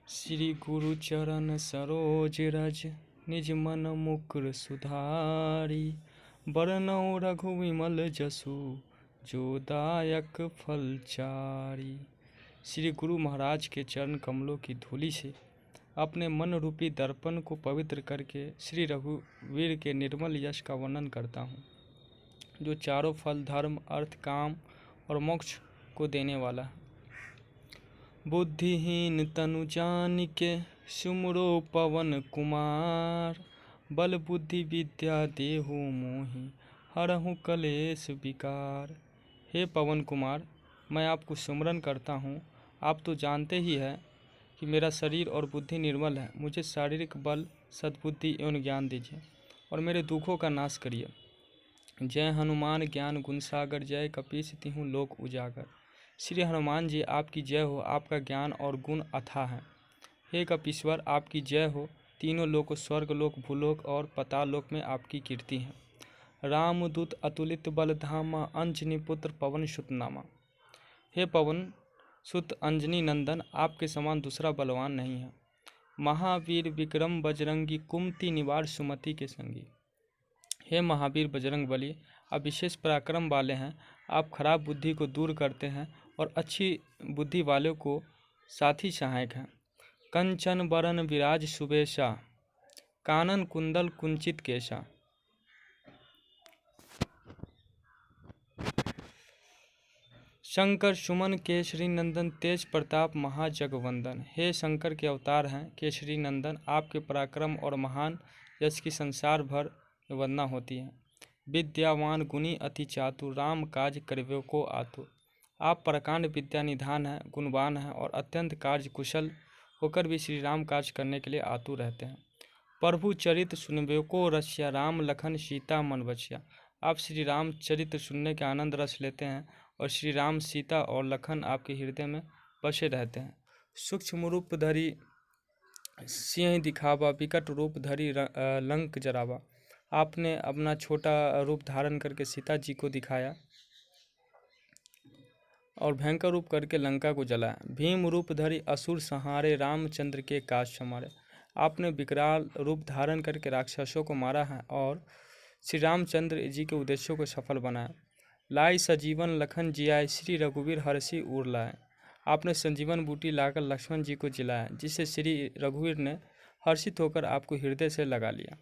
श्री गुरु चरण सरोज रज निज मन मुकुर सुधारी। बरनउँ रघु विमल जसु जो दायक फल चारि। श्री गुरु महाराज के चरण कमलों की धूलि से अपने मन रूपी दर्पण को पवित्र करके श्री रघुवीर के निर्मल यश का वर्णन करता हूँ, जो चारों फल धर्म अर्थ काम और मोक्ष को देने वाला है। बुद्धिहीन तनु जानिके सुमिरो पवन कुमार। बल बुद्धि विद्या देहु मोहि हरहु कलेश विकार। हे पवन कुमार, मैं आपको सुमरन करता हूँ। आप तो जानते ही हैं कि मेरा शरीर और बुद्धि निर्मल है। मुझे शारीरिक बल, सद्बुद्धि एवं ज्ञान दीजिए और मेरे दुखों का नाश करिए। जय हनुमान ज्ञान गुण सागर, जय कपीस तिहुँ लोक उजागर। श्री हनुमान जी आपकी जय हो, आपका ज्ञान और गुण अथाह है। हे कपीश्वर आपकी जय हो, तीनों लोक स्वर्ग लोक भूलोक और पाताल लोक में आपकी कीर्ति है। रामदूत अतुलित बल धामा, अंजनी पुत्र पवन सुत नामा। हे पवन सुत अंजनी नंदन, आपके समान दूसरा बलवान नहीं है। महावीर विक्रम बजरंगी, कुमति निवार सुमति के संगी। हे महावीर बजरंग बली, आप विशेष पराक्रम वाले हैं। आप खराब बुद्धि को दूर करते हैं और अच्छी बुद्धि वालों को साथी सहायक हैं। कंचन बरन विराज सुबेशा, कानन कुंडल कुंचित केशा। शंकर सुमन केसरी नंदन, तेज प्रताप महाजगवंदन। हे शंकर के अवतार हैं केसरी नंदन, आपके पराक्रम और महान यश की संसार भर में वंदना होती है। विद्यावान गुणी अति चातुर, राम काज करिबे को आतुर। आप प्रकांड विद्या निधान हैं, गुणवान हैं और अत्यंत कार्य कुशल होकर भी श्री राम काज करने के लिए आतुर रहते हैं। प्रभु चरित सुनबे को रसिया, राम लखन सीता मन बसिया। आप श्री राम चरित्र सुनने के आनंद रस लेते हैं और श्री राम सीता और लखन आपके हृदय में बसे रहते हैं। सूक्ष्म रूप धरी सिंह दिखावा, विकट रूप धरी लंक जरावा। आपने अपना छोटा रूप धारण करके सीता जी को दिखाया और भयंकर रूप करके लंका को जलाया। भीम रूप धरी असुर संहारे, रामचंद्र के काज समारे। आपने विकराल रूप धारण करके राक्षसों को मारा है और श्री रामचंद्र जी के उद्देश्यों को सफल बनाया। लाई सजीवन लखन जियाए, श्री रघुवीर हर्षि उर लाए। आपने संजीवन बूटी लाकर लक्ष्मण जी को जिलाया, जिससे श्री रघुवीर ने हर्षित होकर आपको हृदय से लगा लिया।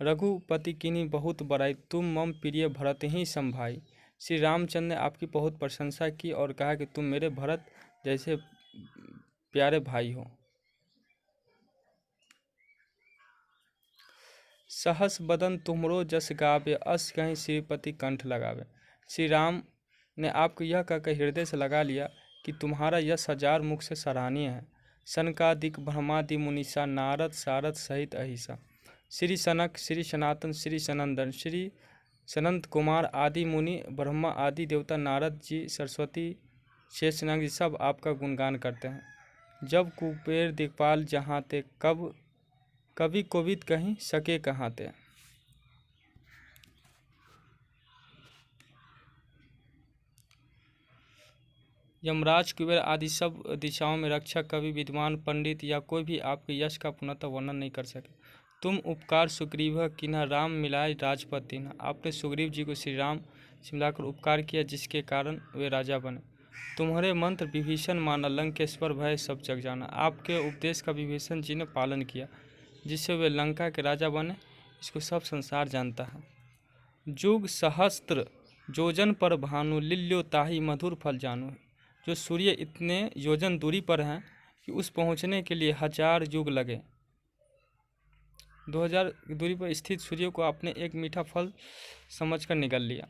रघुपति कीन्ही बहुत बड़ाई, तुम मम प्रिय भरत ही संभाई। श्री रामचंद्र ने आपकी बहुत प्रशंसा की और कहा कि तुम मेरे भरत जैसे प्यारे भाई हो। सहस बदन तुमरो जस गावे, अस कहीं श्रीपति कंठ लगावे। श्री राम ने आपको यह कहकर हृदय से लगा लिया कि तुम्हारा यश हजार मुख से सराहनीय है। सनकादिक ब्रह्मादि मुनीसा, नारद सारद सहित अहिसा। श्री सनक, श्री सनातन, श्री सनंदन, श्री सनंत कुमार आदि मुनि, ब्रह्मा आदि देवता, नारद जी, सरस्वती, शेषनाग जी सब आपका गुणगान करते हैं। जब कुबेर दिक्पाल जहाँ ते, कब कवि कोविद कहीं सके कहाँ ते। यमराज कुबेर आदि सब दिशाओं में रक्षक, कवि, विद्वान, पंडित या कोई भी आपके यश का पुनः वर्णन नहीं कर सके। तुम उपकार सुग्रीव किन्हा, राम मिलाए राजपद तिन्हा। आपने सुग्रीव जी को श्री राम से मिलाकर उपकार किया, जिसके कारण वे राजा बने। तुम्हारे मंत्र विभीषण माना, लंकेश्वर भय सब जग जाना। आपके उपदेश का विभीषण जी ने पालन किया, जिससे वे लंका के राजा बने। इसको सब संसार जानता है। जुग सहस्त्र योजन पर भानु, लिल्यो ताहि मधुर फल जानू। जो सूर्य इतने योजन दूरी पर हैं कि उस पहुँचने के लिए 1000 युग लगे। 2000 दूरी पर स्थित सूर्य को आपने एक मीठा फल समझकर निगल लिया।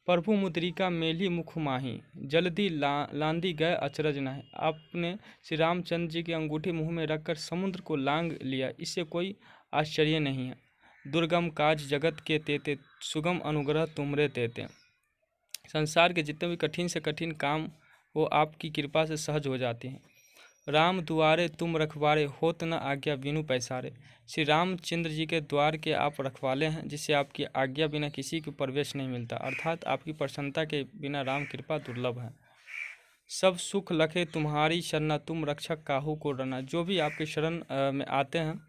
प्रभु मुद्रिका मेली मुख माही, जल्दी लांदी गए अचरज नहीं। आपने श्री रामचंद्र जी की अंगूठी मुँह में रखकर समुद्र को लांग लिया, इससे कोई आश्चर्य नहीं है। दुर्गम काज जगत के तेते, सुगम अनुग्रह तुमरे तेते। संसार के जितने भी कठिन से कठिन काम वो आपकी कृपा से सहज हो जाते हैं। राम दुआरे तुम रखवारे, होत न आज्ञा बिनु पैसारे। श्री रामचंद्र जी के द्वार के आप रखवाले हैं, जिससे आपकी आज्ञा बिना किसी को प्रवेश नहीं मिलता, अर्थात आपकी प्रसन्नता के बिना राम कृपा दुर्लभ है। सब सुख लखे तुम्हारी शरणा, तुम रक्षक काहू को डरना। जो भी आपके शरण में आते हैं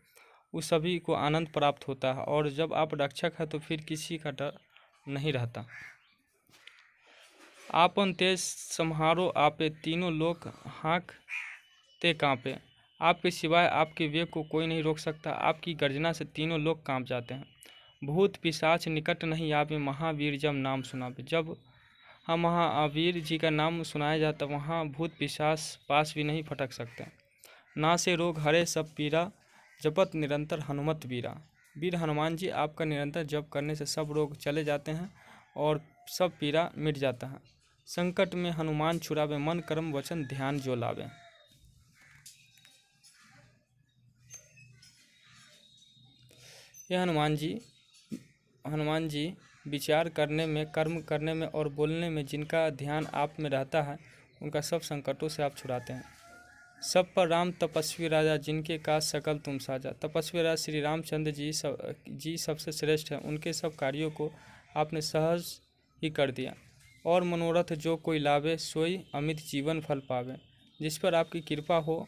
उस सभी को आनंद प्राप्त होता है, और जब आप रक्षक हैं तो फिर किसी का डर नहीं रहता। आपन तेज सम्हारो आपे, तीनों लोक हाँकते कांपे। आपके सिवाय आपके वेग को कोई नहीं रोक सकता। आपकी गर्जना से तीनों लोग कांप जाते हैं। भूत पिशाच निकट नहीं आवे, महावीर जब नाम सुनावे। जब हम महावीर जी का नाम सुनाया जाता वहाँ भूत पिशाच पास भी नहीं फटक सकते। ना से रोग हरे सब पीरा, जपत निरंतर हनुमत वीरा। वीर हनुमान जी आपका निरंतर जप करने से सब रोग चले जाते हैं और सब पीरा मिट जाता है। संकट में हनुमान छुड़ावे, मन कर्म वचन ध्यान जो लावे। ये हनुमान जी विचार करने में, कर्म करने में और बोलने में जिनका ध्यान आप में रहता है उनका सब संकटों से आप छुड़ाते हैं। सब पर राम तपस्वी राजा, जिनके काज सकल तुम साजा। तपस्वी राजा श्री रामचंद्र जी सबसे श्रेष्ठ हैं। उनके सब कार्यों को आपने सहज ही कर दिया। और मनोरथ जो कोई लावे, सोई अमित जीवन फल पावे। जिस पर आपकी कृपा हो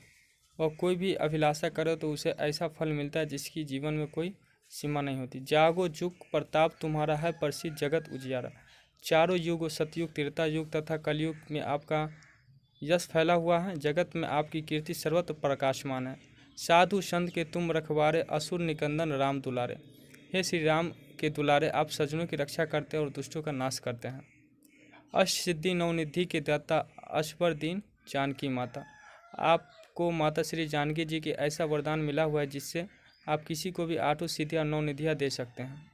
और कोई भी अभिलाषा करे तो उसे ऐसा फल मिलता है जिसकी जीवन में कोई सीमा नहीं होती। जागो जुग प्रताप तुम्हारा है, प्रसिद्ध जगत उजियारा। चारों युग, सतयुग, त्रेता युग तथा कलयुग में आपका यश फैला हुआ है। जगत में आपकी कीर्ति सर्वत्र प्रकाशमान है। साधु संत के तुम रखवारे, असुर निकंदन राम दुलारे। हे श्री राम के दुलारे, आप सज्जनों की रक्षा करते हैं और दुष्टों का नाश करते हैं। अष्ट सिद्धि नवनिधि के दाता, अशबर दीन जानकी माता। आपको माता श्री जानकी जी के ऐसा वरदान मिला हुआ है जिससे आप किसी को भी आठों सिद्धियाँ और नवनिधियाँ दे सकते हैं।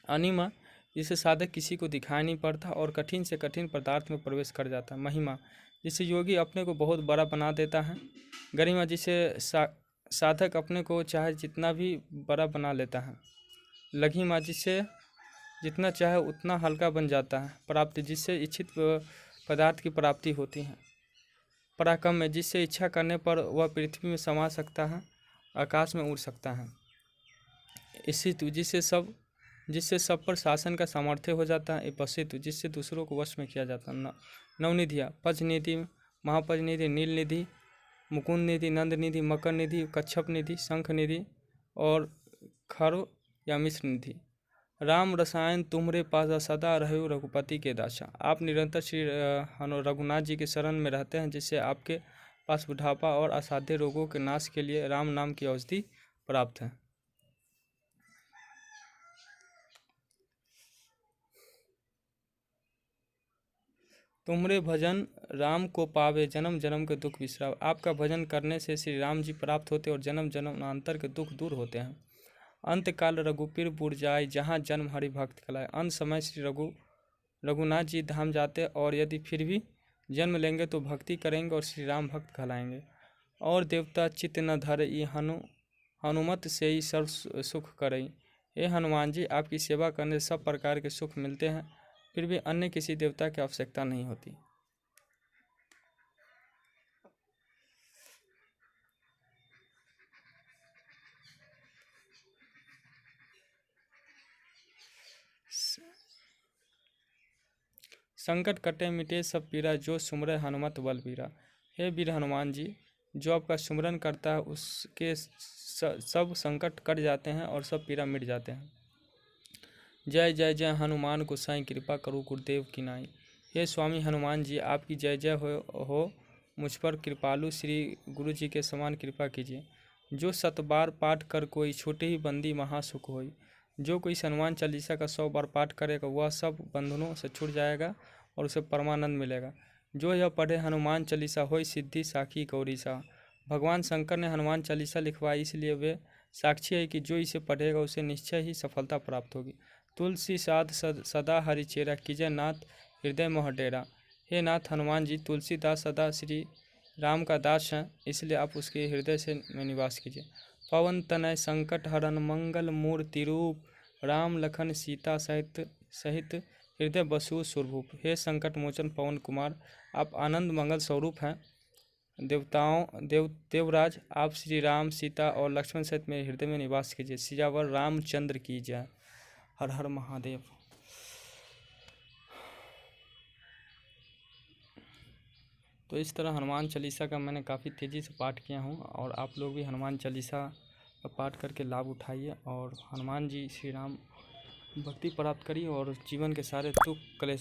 अनिमा, जिससे साधक किसी को दिखाई नहीं पड़ता और कठिन से कठिन पदार्थ में प्रवेश कर जाता है। महिमा, जिससे योगी अपने को बहुत बड़ा बना देता है। गरिमा, जिससे साधक अपने को चाहे जितना भी बड़ा बना लेता है। लघिमा, जिससे जितना चाहे उतना हल्का बन जाता है। प्राप्ति, जिससे इच्छित पदार्थ की प्राप्ति होती है। पराक्रम, जिससे इच्छा करने पर वह पृथ्वी में समा सकता है, आकाश में उड़ सकता है। स्थित, जिससे सब पर शासन का सामर्थ्य हो जाता है। उपस्थित, जिससे दूसरों को वश में किया जाता है। नवनिधियाँ, पचनिधि, महापचनिधि, नील निधि, मुकुंद निधि, नंद निधि, मकर निधि, कच्छप निधि, शंख निधि और खरो या मिश्र निधि। राम रसायन तुम्हारे पास, सदा रहो रघुपति के दासा। आप निरंतर श्री रघुनाथ जी के शरण में रहते हैं, जिससे आपके पास बुढ़ापा और असाध्य रोगों के नाश के लिए राम नाम की औषधि प्राप्त है। तुम्हारे भजन राम को पावे, जन्म जन्म के दुख विसराव। आपका भजन करने से श्री राम जी प्राप्त होते और जन्म जन्मांतर के दुख दूर होते हैं। अंत काल रघुपीर पुर जाय, जहाँ जन्म हरि भक्त कलाए। अंत समय श्री रघुनाथ जी धाम जाते और यदि फिर भी जन्म लेंगे तो भक्ति करेंगे और श्री राम भक्त कहलाएंगे। और देवता चित्त न धरे, ये हनुमत से ही सर्व सुख करई। हे हनुमान जी, आपकी सेवा करने से सब प्रकार के सुख मिलते हैं, फिर भी अन्य किसी देवता की आवश्यकता नहीं होती। संकट कटे मिटे सब पीरा, जो सुमरे हनुमत बलबीरा। हे वीर हनुमान जी, जो आपका सुमरन करता है उसके सब संकट कट जाते हैं और सब पीरा मिट जाते हैं। जय जय जय हनुमान गोसाई, कृपा करो गुरुदेव की नाई। हे स्वामी हनुमान जी, आपकी जय जय हो मुझ पर कृपालु श्री गुरु जी के समान कृपा कीजिए। जो 7 बार पाठ कर कोई, छोटे ही बंदी महासुख होई। जो कोई हनुमान चालीसा का 100 बार पाठ करेगा वह सब बंधनों से छूट जाएगा और उसे परमानंद मिलेगा। जो यह पढ़े हनुमान चालीसा होई सिद्धि साखी गौरी सा। भगवान शंकर ने हनुमान चालीसा लिखवाई, इसलिए वे साक्षी है कि जो इसे पढ़ेगा उसे निश्चय ही सफलता प्राप्त होगी। तुलसी साध सदा हरिचेरा, कीजय नाथ हृदय मोह डेरा। हे नाथ हनुमान जी, तुलसीदास सदा श्री राम का दास हैं, इसलिए आप उसके हृदय से में निवास कीजिए। पवन तनय संकट हरन, मंगल मूर्ति रूप। राम लखन सीता सहित हृदय बसु सुरभूप। हे संकट मोचन पवन कुमार, आप आनंद मंगल स्वरूप हैं। देवराज, आप श्री राम, सीता और लक्ष्मण सहित मेरे हृदय में निवास कीजिए। सियावर रामचंद्र की जय। हर हर महादेव। तो इस तरह हनुमान चालीसा का मैंने काफ़ी तेज़ी से पाठ किया हूँ, और आप लोग भी हनुमान चालीसा का पाठ करके लाभ उठाइए और हनुमान जी श्री राम भक्ति प्राप्त करिए और जीवन के सारे दुख कलेश